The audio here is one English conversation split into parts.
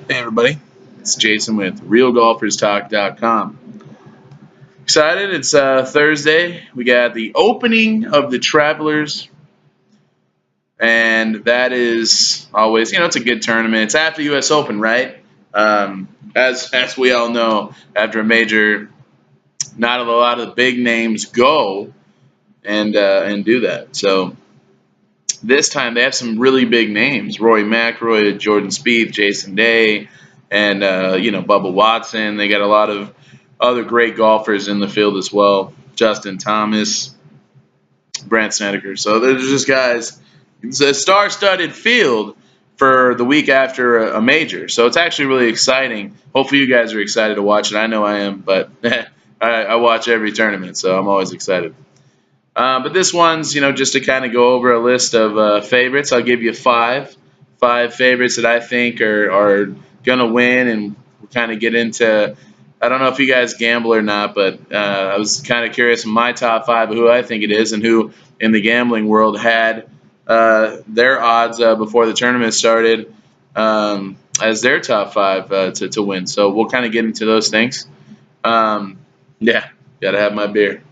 Hey everybody, it's Jason with RealGolfersTalk.com. Excited, it's Thursday. We got the opening of the Travelers, and that is always, it's a good tournament. It's after U.S. Open, right? As we all know, after a major, not a lot of big names go and do that. So this time they have some really big names: Rory McIlroy, Jordan Spieth, Jason Day, and Bubba Watson. They got a lot of other great golfers in the field as well. Justin Thomas, Brandt Snedeker. So there's just guys. It's a star-studded field for the week after a major. So it's actually really exciting. Hopefully you guys are excited to watch it. I know I am, but I watch every tournament, so I'm always excited. But this one's, just to kind of go over a list of favorites. I'll give you five favorites that I think are going to win, and we'll kind of get into, I don't know if you guys gamble or not, but I was kind of curious in my top five of who I think it is and who in the gambling world had their odds before the tournament started as their top five to win. So we'll kind of get into those things. Yeah, got to have my beer.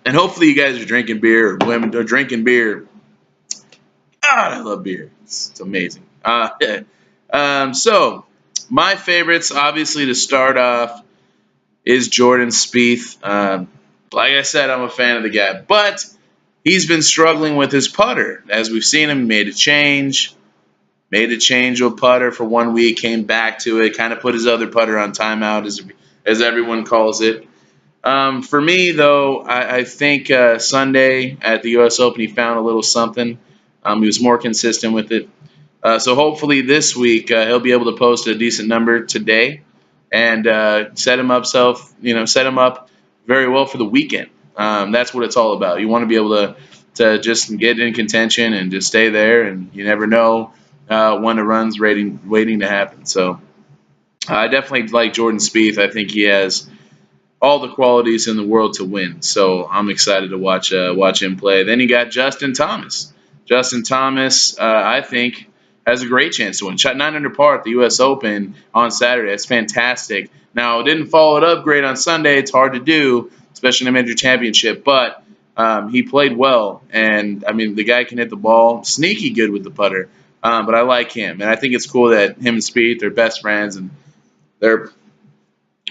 And hopefully you guys are drinking beer, or women are drinking beer. God, I love beer. It's amazing. So my favorites, obviously, to start off is Jordan Spieth. Like I said, I'm a fan of the guy, but he's been struggling with his putter. As we've seen him, made a change with putter for 1 week, came back to it, kind of put his other putter on timeout, as everyone calls it. For me, though, I think Sunday at the U.S. Open he found a little something. He was more consistent with it. So hopefully this week he'll be able to post a decent number today and set him up very well for the weekend. That's what it's all about. You want to be able to just get in contention and just stay there, and you never know when a run's waiting to happen. So I definitely like Jordan Spieth. I think he has all the qualities in the world to win. So I'm excited to watch him play. Then you got Justin Thomas. Justin Thomas, I think, has a great chance to win. Shot 9 under par at the U.S. Open on Saturday. That's fantastic. Now, didn't follow it up great on Sunday. It's hard to do, especially in a major championship. But he played well. And, I mean, the guy can hit the ball. Sneaky good with the putter. But I like him. And I think it's cool that him and Spieth are best friends. And they're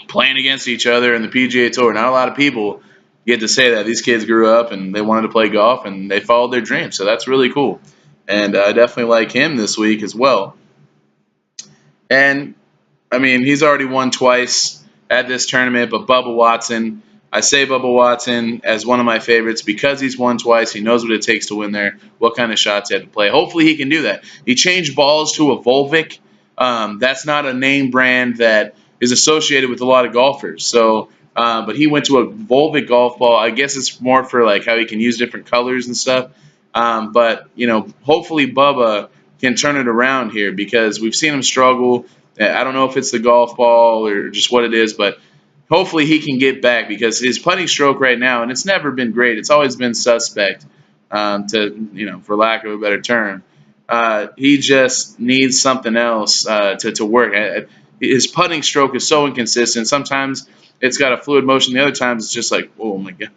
playing against each other in the PGA Tour. Not a lot of people get to say that. These kids grew up and they wanted to play golf and they followed their dreams. So that's really cool. And I definitely like him this week as well. And, I mean, he's already won twice at this tournament, but Bubba Watson, I say Bubba Watson as one of my favorites because he's won twice. He knows what it takes to win there, what kind of shots he had to play. Hopefully he can do that. He changed balls to a Volvic. That's not a name brand that is associated with a lot of golfers. So, but he went to a Volvic golf ball. I guess it's more for like how he can use different colors and stuff. But hopefully Bubba can turn it around here because we've seen him struggle. I don't know if it's the golf ball or just what it is, but hopefully he can get back because his putting stroke right now, and it's never been great. It's always been suspect, for lack of a better term. He just needs something else to work. His putting stroke is so inconsistent. Sometimes it's got a fluid motion. The other times it's just like, oh my God.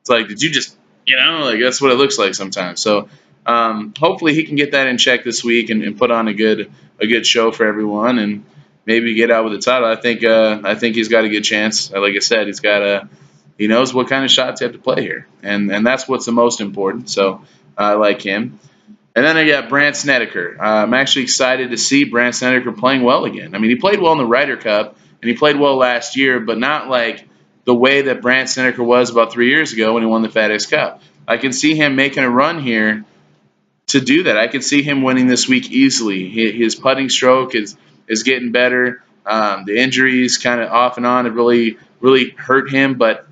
It's like, did you just, that's what it looks like sometimes. So hopefully he can get that in check this week and put on a good show for everyone and maybe get out with the title. I think he's got a good chance. Like I said, he knows what kind of shots you have to play here. And that's what's the most important. So I like him. And then I got Brandt Snedeker. I'm actually excited to see Brandt Snedeker playing well again. I mean, he played well in the Ryder Cup, and he played well last year, but not like the way that Brandt Snedeker was about 3 years ago when he won the FedEx Cup. I can see him making a run here to do that. I can see him winning this week easily. His putting stroke is getting better. The injuries kind of off and on have really, really hurt him, but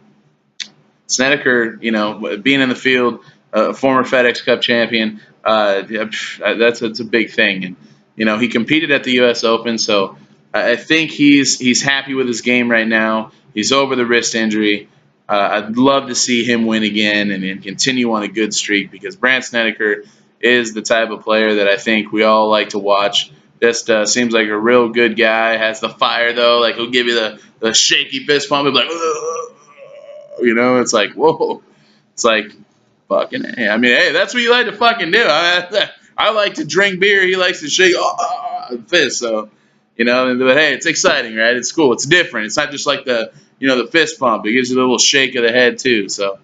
Snedeker, being in the field, former FedEx Cup champion, that's a big thing. And he competed at the U.S. Open, so I think he's happy with his game right now. He's over the wrist injury. I'd love to see him win again and continue on a good streak because Brandt Snedeker is the type of player that I think we all like to watch. Just seems like a real good guy. Has the fire though. Like he'll give you the shaky fist pump. He'll be like, it's like whoa. It's like fucking. Hey. I mean, hey, that's what you like to fucking do. I like to drink beer. He likes to shake fist. So, but hey, it's exciting, right? It's cool. It's different. It's not just like the fist pump. It gives you a little shake of the head too. So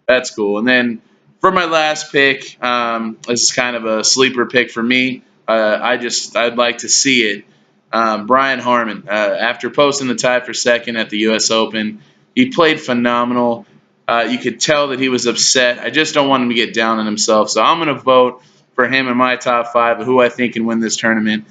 that's cool. And then for my last pick, this is kind of a sleeper pick for me. I'd like to see it. Brian Harman, after posting the tie for second at the U.S. Open, he played phenomenal. You could tell that he was upset. I just don't want him to get down on himself. So I'm going to vote for him in my top 5 of who I think can win this tournament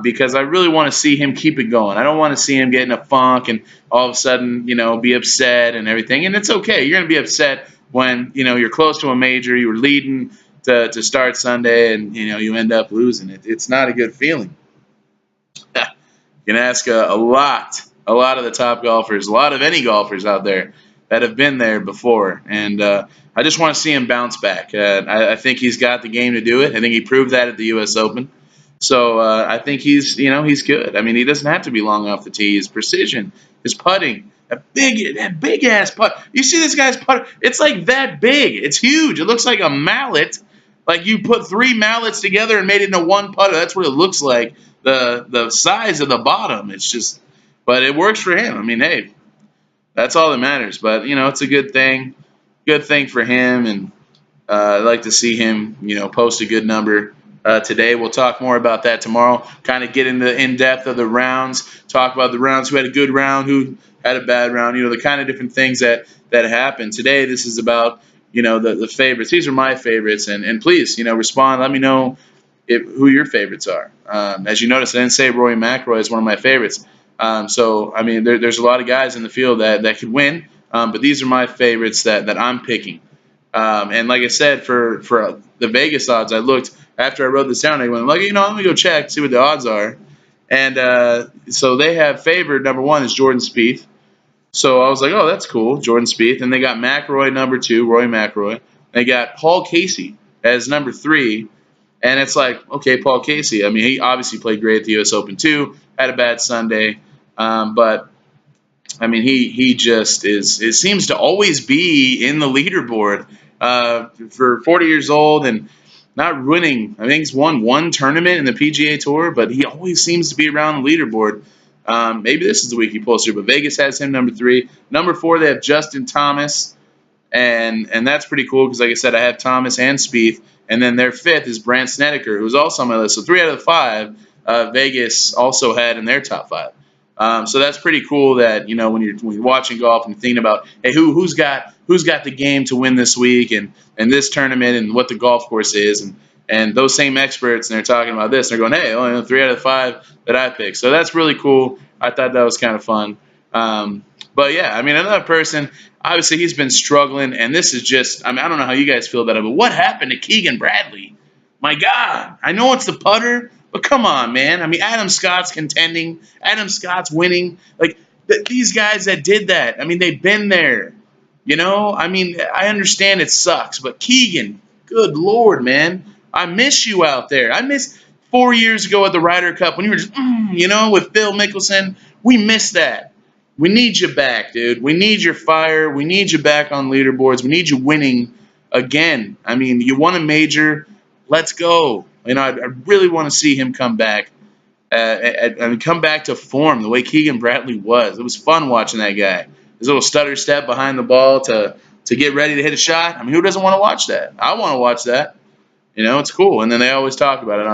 because I really want to see him keep it going. I don't want to see him get in a funk and all of a sudden, be upset and everything. And it's okay. You're going to be upset when, you're close to a major, you were leading to start Sunday, and, you end up losing it. It's not a good feeling. You can ask a lot of the top golfers, a lot of any golfers out there that have been there before. And I just want to see him bounce back. I think he's got the game to do it. I think he proved that at the U.S. Open. So I think he's good. I mean, he doesn't have to be long off the tee. His precision, his putting, that big ass putt. You see this guy's putt? It's like that big. It's huge. It looks like a mallet. Like you put 3 mallets together and made it into one putter. That's what it looks like. The size of the bottom. It's just, but it works for him. I mean, hey, that's all that matters. But it's a good thing for him, and I'd like to see him, post a good number today. We'll talk more about that tomorrow. Kind of get into in depth of the rounds. Talk about the rounds. Who had a good round? Who had a bad round? The kind of different things that happened today. This is about the favorites. These are my favorites, and please respond. Let me know who your favorites are. As you notice, I didn't say Rory McIlroy is one of my favorites. So I mean, there's a lot of guys in the field that could win, but these are my favorites that I'm picking. And like I said, for the Vegas odds, I looked after I wrote this down. I went like, let me go check, see what the odds are. And so they have favored number 1 is Jordan Spieth. So I was like, oh, that's cool, Jordan Spieth. And they got McIlroy number 2, Rory McIlroy. They got Paul Casey as number 3. And it's like, okay, Paul Casey. I mean, he obviously played great at the U.S. Open too. Had a bad Sunday, but I mean, he just is. It seems to always be in the leaderboard for 40 years old and not winning. I think he's won 1 tournament in the PGA Tour, but he always seems to be around the leaderboard. Maybe this is the week he pulls through, but Vegas has him number 3. Number 4, they have Justin Thomas, and that's pretty cool because, like I said, I have Thomas and Spieth, and then their 5th is Brandt Snedeker, who's also on my list. So 3 out of the 5 Vegas also had in their top 5. So that's pretty cool that when you're watching golf and thinking about, hey, who's got the game to win this week and this tournament and what the golf course is, and those same experts, and they're talking about this. They're going, hey, only 3 out of 5 that I picked. So that's really cool. I thought that was kind of fun. But yeah, I mean, another person, obviously he's been struggling, and this is just, I mean, I don't know how you guys feel about it, but what happened to Keegan Bradley? My God, I know it's the putter, but come on, man. I mean, Adam Scott's contending. Adam Scott's winning. Like, these guys that did that, I mean, they've been there. I mean, I understand it sucks, but Keegan, good Lord, man. I miss you out there. I miss 4 years ago at the Ryder Cup when you were just, with Phil Mickelson. We miss that. We need you back, dude. We need your fire. We need you back on leaderboards. We need you winning again. I mean, you won a major. Let's go. I really want to see him come back and come back to form the way Keegan Bradley was. It was fun watching that guy. His little stutter step behind the ball to get ready to hit a shot. I mean, who doesn't want to watch that? I want to watch that. It's cool. And then they always talk about it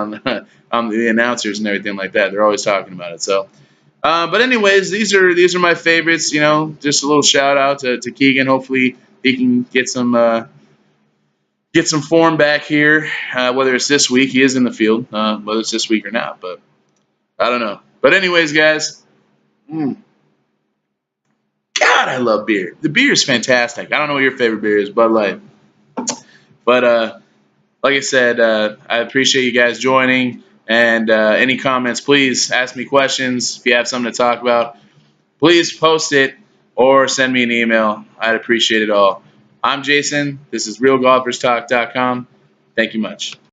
on the announcers and everything like that. They're always talking about it. So, but anyways, these are my favorites. Just a little shout out to Keegan. Hopefully he can get some form back here. Whether it's this week, he is in the field. Whether it's this week or not, but I don't know. But anyways, guys. God, I love beer. The beer is fantastic. I don't know what your favorite beer is, Bud Light. But like I said, I appreciate you guys joining. And any comments, please ask me questions. If you have something to talk about, please post it or send me an email. I'd appreciate it all. I'm Jason. This is RealGolfersTalk.com. Thank you much.